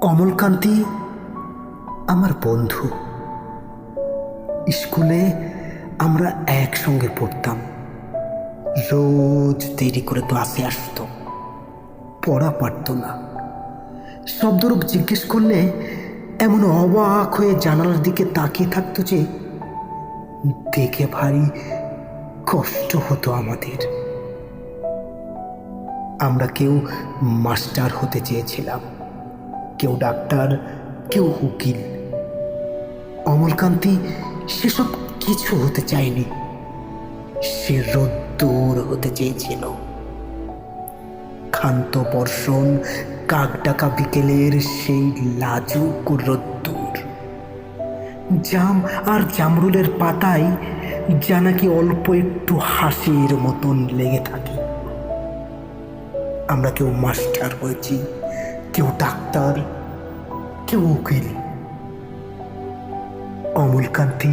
অমলকান্তি আমার বন্ধু। স্কুলে আমরা একসঙ্গে পড়তাম। রোজ দেরি করে ক্লাসে আসতো, পড়া পারত না। শব্দরূপ জিজ্ঞেস করলে এমন অবাক হয়ে জানালার দিকে তাকিয়ে থাকতো যে দেখে ভারী কষ্ট হতো আমাদের। আমরা কেউ মাস্টার হতে চেয়েছিলাম, কেউ ডাক্তার, কেউ উকিল। অমলকান্তি সেসব কিছু হতে চায়নি। সে রোদ্দুর হতে চেয়েছিল। ক্ষান্ত বর্ষণ, কাক ডাকা বিকেলের সেই লাজুক রোদ্দুর। জাম আর জামরুলের পাতায় যা নাকি অল্প একটু হাসির মতন লেগে থাকে। আমরা কেউ মাস্টার হয়েছি, কেউ ডাক্তার, কেউ উকিল। অমলকান্তি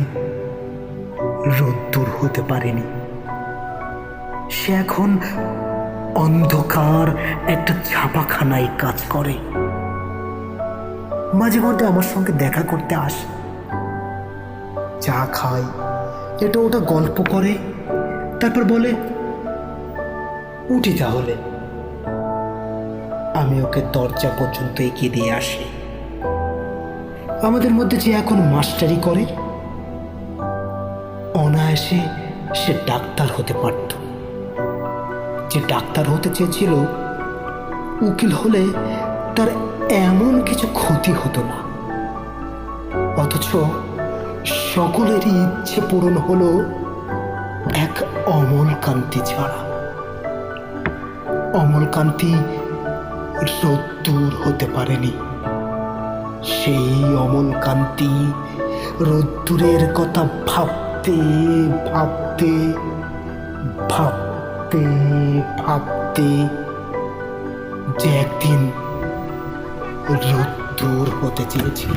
রোদ্দুর হতে পারেনি। সে এখন অন্ধকার একটা ছাপাখানায় কাজ করে। মাঝে মধ্যে আমার সঙ্গে দেখা করতে আসে, চা খায়, এটা ওটা গল্প করে, তারপর বলে উঠি তাহলে। আমি ওকে দরজা পর্যন্ত এগিয়ে দিয়ে আসি। আমাদের মধ্যে যে এখন মাস্টারি করে, অনায়াসে সে ডাক্তার হতে পারত। যে ডাক্তার হতে চেয়েছিল, উকিল হলে তার এমন কিছু ক্ষতি হতো না। অথচ সকলেরই ইচ্ছে পূরণ হলো এক অমলকান্তি ছাড়া। অমলকান্তি রোদ্দুর হতে পারেনি। সেই অমলকান্তি রোদ্দুরের কথা ভাবতে ভাবতে ভাবতে ভাবতে যে একদিন রোদ্দুর হতে চেয়েছিল।